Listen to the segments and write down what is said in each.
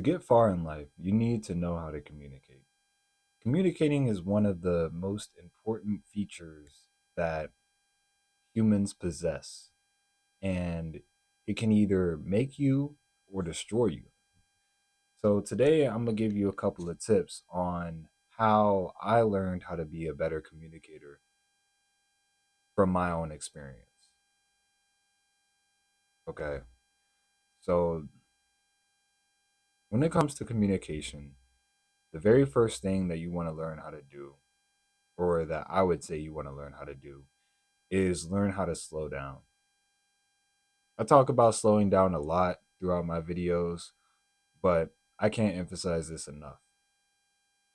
To get far in life, you need to know how to communicate. Communicating is one of the most important features that humans possess, and it can either make you or destroy you. So, today I'm going to give you a couple of tips on how I learned how to be a better communicator from my own experience. Okay. So, when it comes to communication, the very first thing that you want to learn how to do, or that I would say you want to learn how to do, is learn how to slow down. I talk about slowing down a lot throughout my videos, but I can't emphasize this enough.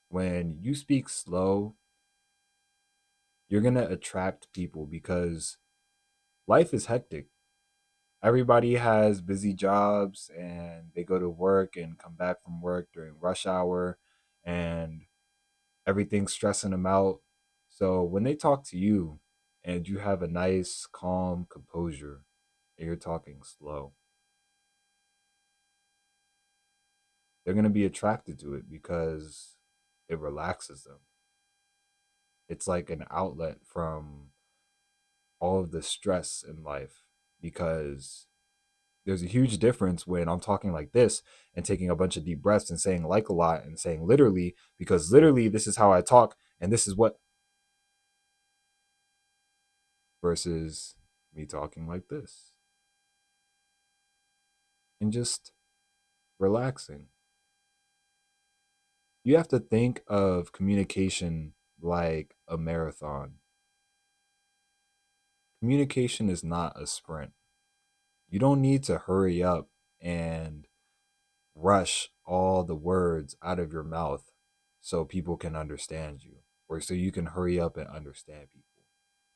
When you speak slow, you're going to attract people because life is hectic. Everybody has busy jobs and they go to work and come back from work during rush hour and everything's stressing them out. So when they talk to you and you have a nice, calm composure and you're talking slow, they're going to be attracted to it because it relaxes them. It's like an outlet from all of the stress in life because there's a huge difference when I'm talking like this and taking a bunch of deep breaths and saying like a lot and saying literally, because literally this is how I talk and this is what, versus me talking like this and just relaxing. You have to think of communication like a marathon. Communication is not a sprint. You don't need to hurry up and rush all the words out of your mouth so people can understand you or so you can hurry up and understand people.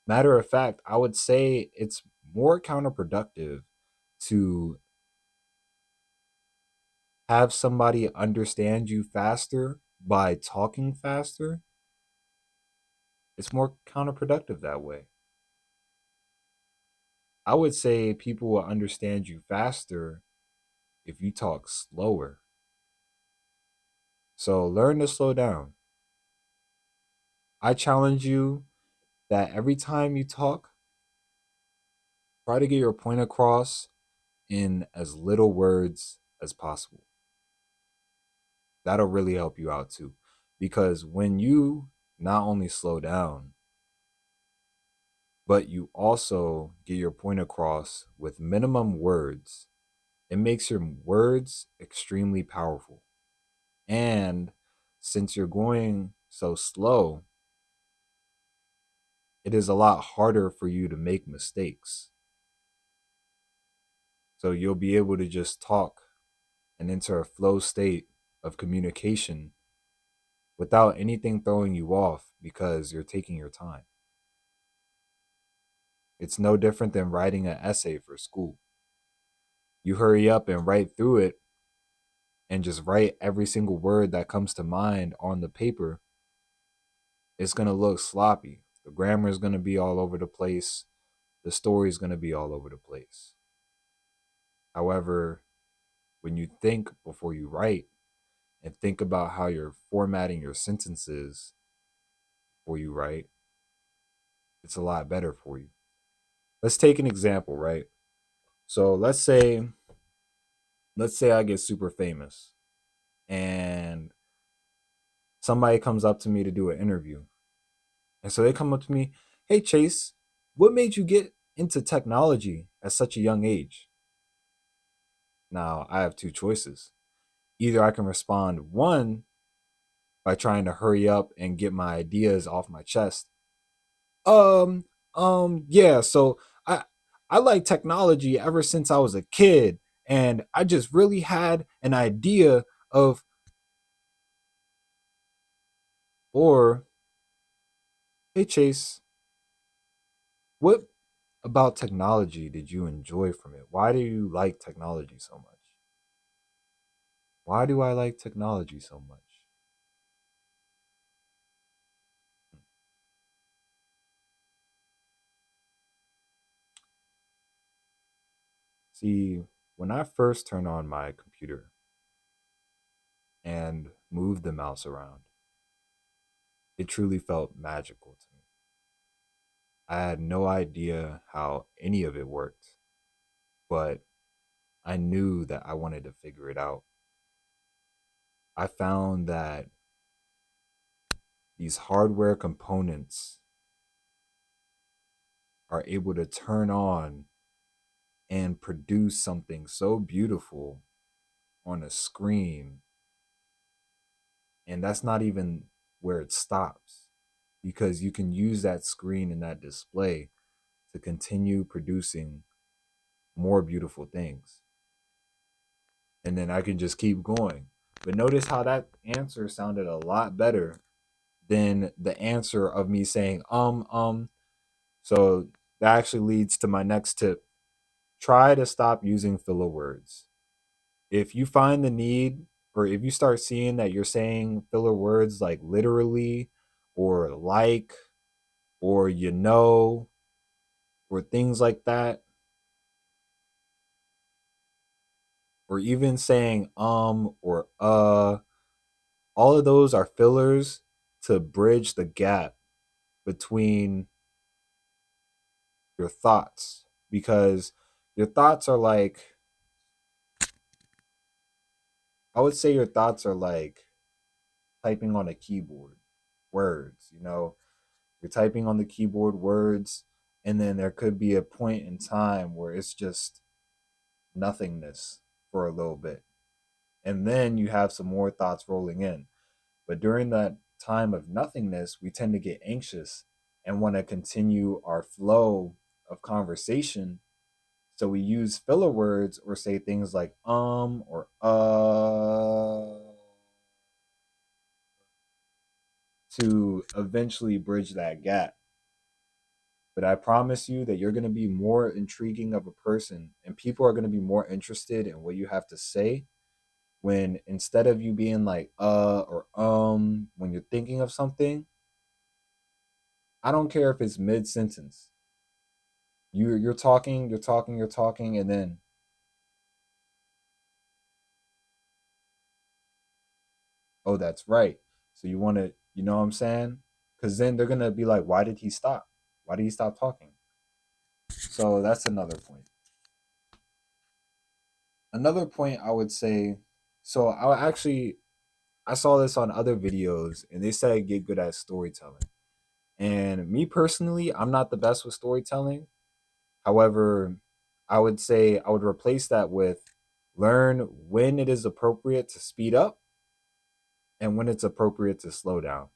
Matter of fact, I would say it's more counterproductive to have somebody understand you faster by talking faster. It's more counterproductive that way. I would say people will understand you faster if you talk slower. So learn to slow down. I challenge you that every time you talk, try to get your point across in as little words as possible. That'll really help you out too. Because when you not only slow down, but you also get your point across with minimum words, it makes your words extremely powerful. And since you're going so slow, it is a lot harder for you to make mistakes. So you'll be able to just talk and enter a flow state of communication without anything throwing you off because you're taking your time. It's no different than writing an essay for school. You hurry up and write through it and just write every single word that comes to mind on the paper. It's going to look sloppy. The grammar is going to be all over the place. The story is going to be all over the place. However, when you think before you write and think about how you're formatting your sentences before you write, it's a lot better for you. Let's take an example, right? So let's say I get super famous and somebody comes up to me to do an interview. And so they come up to me, "Hey Chase, what made you get into technology at such a young age?" Now, I have two choices. Either I can respond one by trying to hurry up and get my ideas off my chest. Um, yeah, so I like technology ever since I was a kid, and I just really had an idea of, or, "Hey Chase, what about technology did you enjoy from it? Why do you like technology so much? Why do I like technology so much?" See, when I first turned on my computer, and move the mouse around. It truly felt magical to me. I had no idea how any of it worked, but I knew that I wanted to figure it out. I found that these hardware components are able to turn on and produce something so beautiful on a screen. And that's not even where it stops, because you can use that screen and that display to continue producing more beautiful things. And then I can just keep going. But notice how that answer sounded a lot better than the answer of me saying, So that actually leads to my next tip. Try to stop using filler words. If you find the need, or if you start seeing that you're saying filler words like literally, or like, or or things like that, or even saying or all of those are fillers to bridge the gap between your thoughts, because your thoughts are like, I would say your thoughts are like typing on a keyboard words, you're typing on the keyboard words, and then there could be a point in time where it's just nothingness for a little bit, and then you have some more thoughts rolling in. But during that time of nothingness, we tend to get anxious and want to continue our flow of conversation. So we use filler words or say things like or to eventually bridge that gap. But I promise you that you're going to be more intriguing of a person, and people are going to be more interested in what you have to say when, instead of you being like or when you're thinking of something, I don't care if it's mid sentence. You're talking, you're talking, and then, oh, that's right. So you want to, you know what I'm saying? Because then they're gonna be like, why did he stop? Why did he stop talking? So that's another point. Another point I would say. So I saw this on other videos, and they said I get good at storytelling. And me personally, I'm not the best with storytelling. However, I would say I would replace that with learn when it is appropriate to speed up and when it's appropriate to slow down.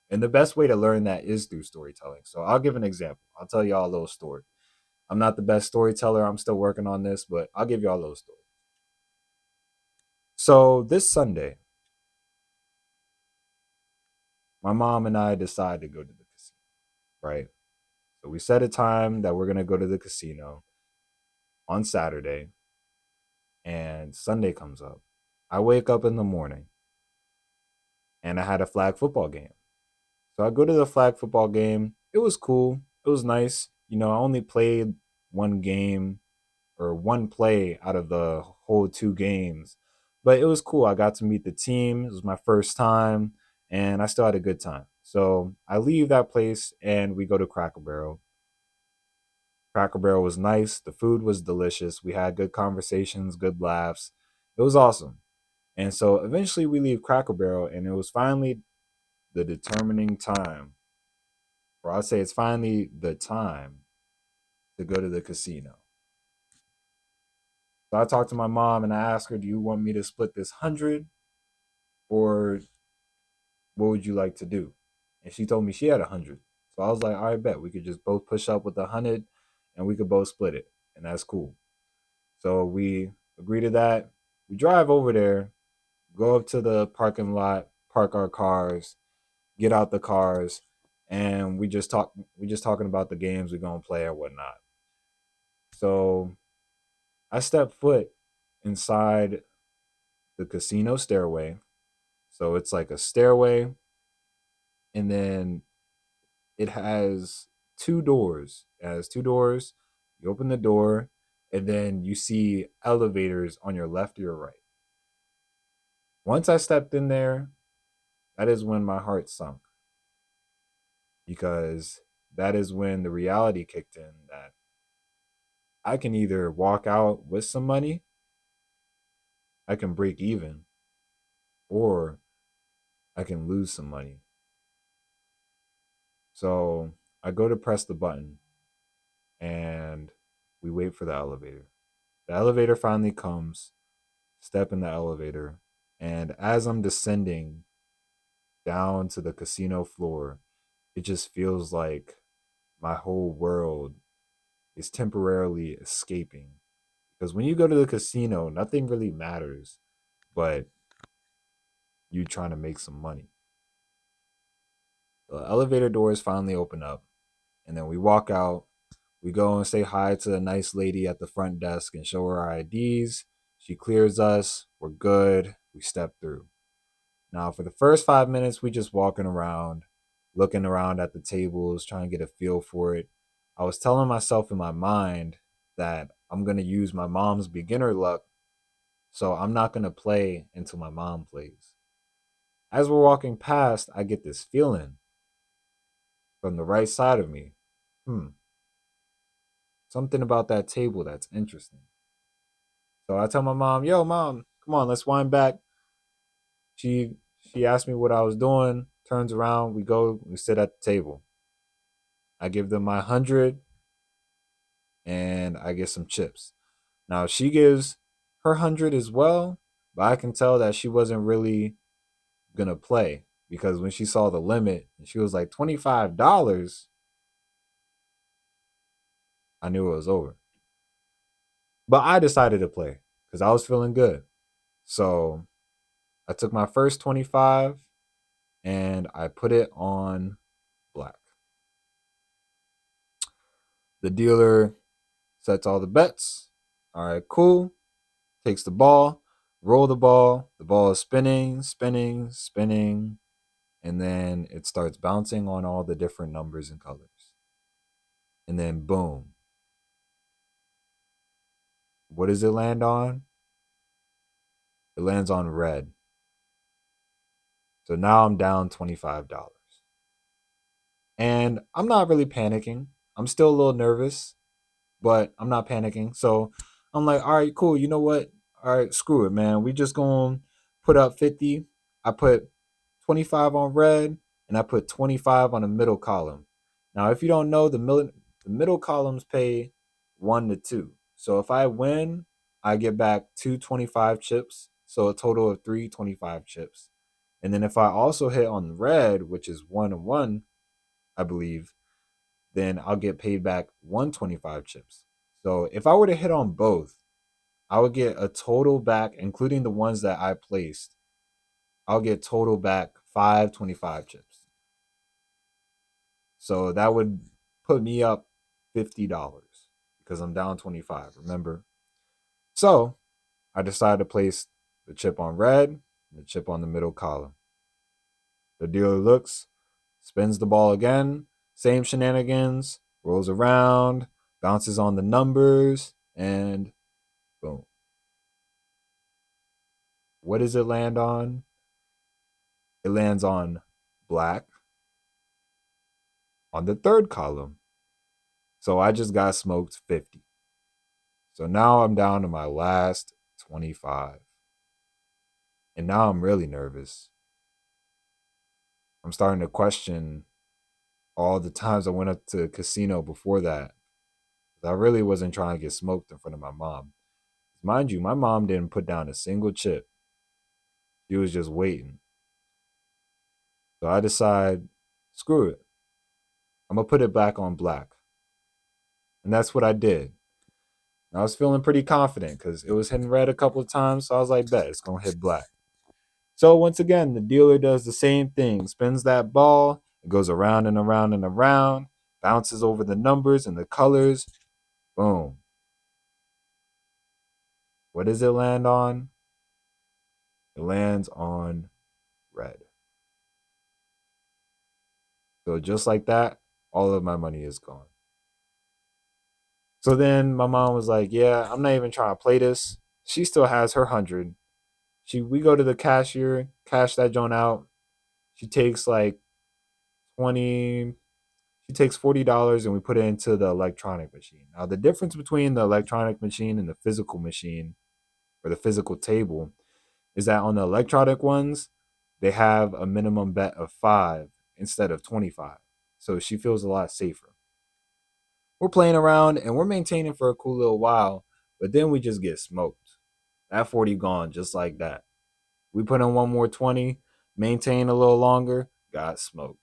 And the best way to learn that is through storytelling. So I'll give an example. I'll tell y'all a little story. I'm not the best storyteller. I'm still working on this, but I'll give y'all a little story. So this Sunday, my mom and I decided to go to the casino, right? So we set a time that we're going to go to the casino on Saturday, and Sunday comes up. I wake up in the morning and I had a flag football game. So I go to the flag football game. It was cool. It was nice. I only played one game or one play out of the whole two games, but it was cool. I got to meet the team. It was my first time, and I still had a good time. So I leave that place and we go to Cracker Barrel. Cracker Barrel was nice. The food was delicious. We had good conversations, good laughs. It was awesome. And so eventually we leave Cracker Barrel, and it was finally the determining time, or I'd say it's finally the time to go to the casino. So I talked to my mom and I asked her, "Do you want me to split this 100, or what would you like to do?" And she told me she had 100. So I was like, "All right, bet we could just both push up with 100, and we could both split it, and that's cool." So we agree to that. We drive over there, go up to the parking lot, park our cars, get out the cars, and we just talk. We just talking about the games we're gonna play and whatnot. So I step foot inside the casino stairway. So it's like a stairway, and then it has two doors. It has two doors. You open the door, and then you see elevators on your left or your right. Once I stepped in there, that is when my heart sunk because that is when the reality kicked in that I can either walk out with some money, I can break even, or I can lose some money. So I go to press the button and we wait for the elevator. The elevator finally comes, step in the elevator, and as I'm descending down to the casino floor, it just feels like my whole world is temporarily escaping. Because when you go to the casino, nothing really matters but you trying to make some money. The elevator doors finally open up, and then we walk out. We go and say hi to the nice lady at the front desk and show her our IDs. She clears us. We're good. We step through. Now, for the first 5 minutes, we just walking around, looking around at the tables, trying to get a feel for it. I was telling myself in my mind that I'm going to use my mom's beginner luck, so I'm not going to play until my mom plays. As we're walking past, I get this feeling from the right side of me. Hmm, something about that table that's interesting. So I tell my mom, "Yo, mom, come on, let's wind back." She she asked me what I was doing, turns around, we go, we sit at the table. I give them my 100 and I get some chips. Now she gives her 100 as well, but I can tell that she wasn't really gonna play because when she saw the limit and she was like $25, I knew it was over. But I decided to play because I was feeling good. So I took my first 25 and I put it on black. The dealer sets all the bets. All right, cool. Takes the ball, roll the ball. The ball is spinning, spinning, spinning, and then it starts bouncing on all the different numbers and colors. And then boom. What does it land on? It lands on red. So now I'm down $25. And I'm not really panicking. I'm still a little nervous, but I'm not panicking. So I'm like, all right, cool. You know what? All right, screw it, man. We just gonna put up 50. I put 25 on red, and I put 25 on the middle column. Now, if you don't know, the middle columns pay 1 to 2. So if I win, I get back 2 25 chips. So a total of 3 25 chips. And then if I also hit on red, which is 1 and 1, I believe, then I'll get paid back 1 25 chips. So if I were to hit on both, I would get a total back, including the ones that I placed. I'll get total back 5 25 chips. So that would put me up $50 because I'm down 25, remember? So I decided to place the chip on red and the chip on the middle column. The dealer looks, spins the ball again, same shenanigans, rolls around, bounces on the numbers, and boom. What does it land on? It lands on black on the third column. So I just got smoked 50. So now I'm down to my last 25. And now I'm really nervous. I'm starting to question all the times I went up to the casino before that. I really wasn't trying to get smoked in front of my mom. Mind you, my mom didn't put down a single chip. She was just waiting. So I decide, screw it. I'm going to put it back on black. And that's what I did. And I was feeling pretty confident because it was hitting red a couple of times. So I was like, bet, it's going to hit black. So once again, the dealer does the same thing, spins that ball, it goes around and around and around, bounces over the numbers and the colors. Boom. What does it land on? It lands on red. So just like that, all of my money is gone. So then my mom was like, yeah, I'm not even trying to play this. She still has her 100. We go to the cashier, cash that joint out. She takes like 20 she takes $40 and we put it into the electronic machine. Now the difference between the electronic machine and the physical machine or the physical table is that on the electronic ones, they have a minimum bet of 5 instead of 25. So she feels a lot safer. We're playing around and we're maintaining for a cool little while, but then we just get smoked. That 40 gone just like that. We put in one more 20, maintain a little longer, got smoked.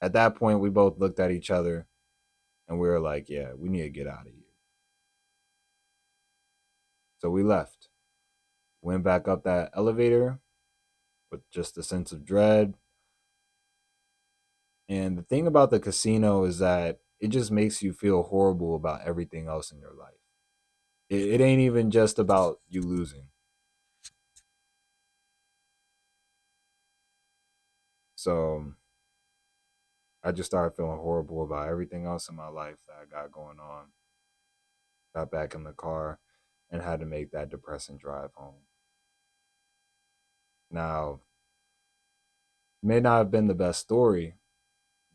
At that point, we both looked at each other and we were like, yeah, we need to get out of here. So we left, went back up that elevator with just a sense of dread. And the thing about the casino is that it just makes you feel horrible about everything else in your life. It ain't even just about you losing. So I just started feeling horrible about everything else in my life that I got going on. Got back in the car and had to make that depressing drive home. Now, it may not have been the best story,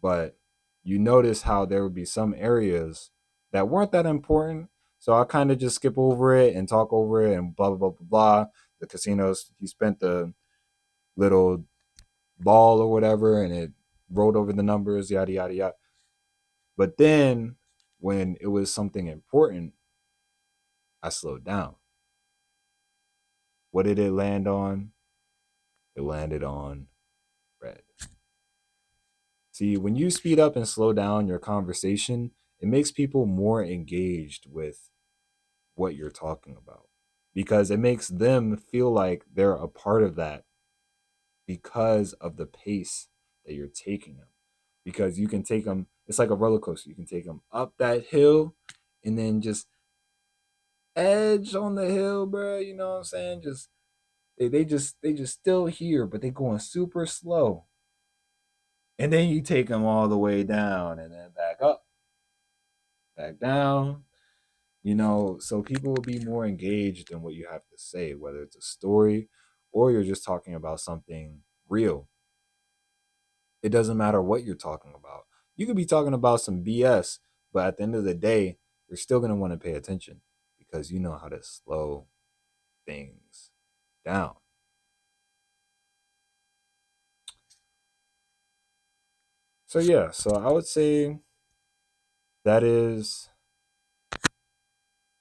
but you notice how there would be some areas that weren't that important. So I kind of just skip over it and talk over it and blah, blah, blah, blah, blah. The casinos, he spent the little ball or whatever and it rolled over the numbers, yada, yada, yada. But then when it was something important, I slowed down. What did it land on? It landed on red. See, when you speed up and slow down your conversation, it makes people more engaged with what you're talking about because it makes them feel like they're a part of that because of the pace that you're taking them. Because you can take them, it's like a roller coaster. You can take them up that hill and then just edge on the hill, bro. You know what I'm saying? Just they just still here, but they going super slow. And then you take them all the way down and then back up, back down, so people will be more engaged in what you have to say, whether it's a story or you're just talking about something real. It doesn't matter what you're talking about. You could be talking about some BS, but at the end of the day, you're still going to want to pay attention because you know how to slow things down. So yeah, so I would say that is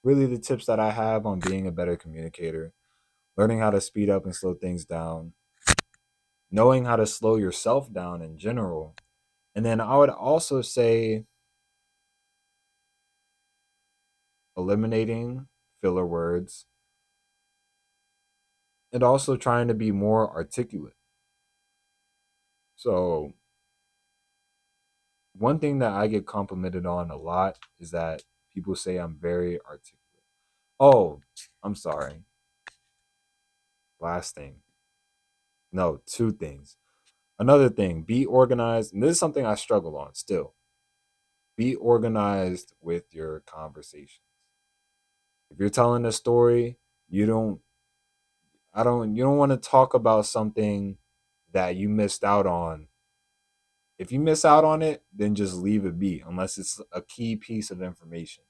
really the tips that I have on being a better communicator, learning how to speed up and slow things down, knowing how to slow yourself down in general. And then I would also say eliminating filler words and also trying to be more articulate. So, one thing that I get complimented on a lot is that people say I'm very articulate. Oh, I'm sorry. Last thing. No, two things. Another thing, be organized. And this is something I struggle on still. Be organized with your conversations. If you're telling a story, you don't you don't want to talk about something that you missed out on. If you miss out on it, then just leave it be unless it's a key piece of information.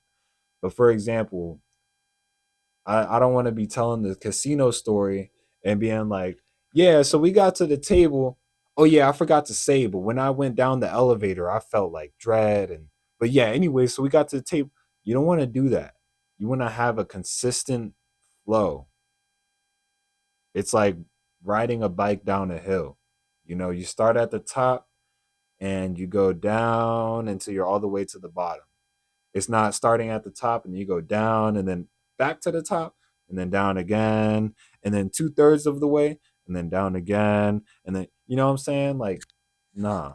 But for example, I don't want to be telling the casino story and being like, yeah, so we got to the table. Oh yeah, I forgot to say, but when I went down the elevator, I felt like dread but yeah, anyway, so we got to the table. You don't want to do that. You want to have a consistent flow. It's like riding a bike down a hill. You start at the top and you go down until you're all the way to the bottom. It's not starting at the top and you go down and then back to the top and then down again and then 2/3 of the way and then down again. And then, you know what I'm saying? Like, nah,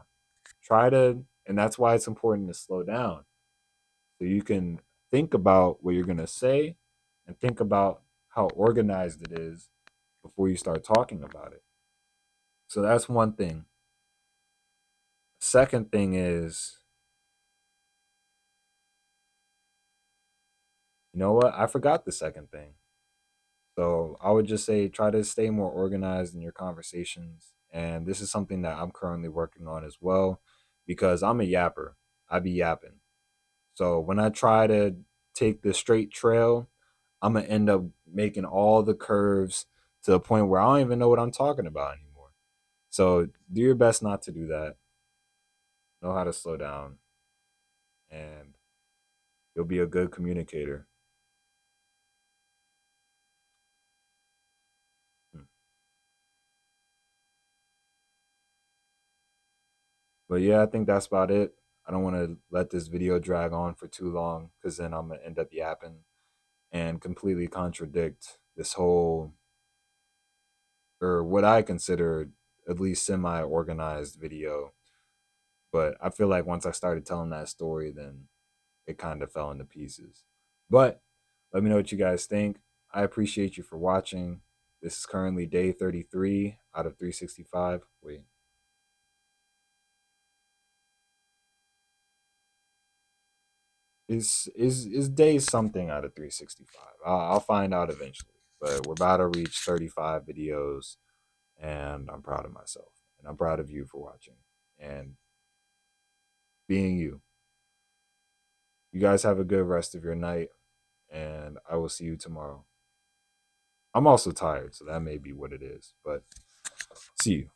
and that's why it's important to slow down so you can think about what you're going to say and think about how organized it is before you start talking about it. So that's one thing. Second thing is, you know what? I forgot the second thing. So I would just say try to stay more organized in your conversations. And this is something that I'm currently working on as well because I'm a yapper. I be yapping. So when I try to take the straight trail, I'm gonna end up making all the curves to the point where I don't even know what I'm talking about anymore. So do your best not to do that. Know how to slow down, and you'll be a good communicator. Hmm. But yeah, I think that's about it. I don't want to let this video drag on for too long because then I'm gonna end up yapping and completely contradict this whole, or what I consider at least semi organized video. But I feel like once I started telling that story, then it kind of fell into pieces. But let me know what you guys think. I appreciate you for watching. This is currently day 33 out of 365. Wait, is day something out of 365? I'll find out eventually. But we're about to reach 35 videos, and I'm proud of myself, and I'm proud of you for watching and being you. You guys have a good rest of your night, and I will see you tomorrow. I'm also tired, so that may be what it is. But see you.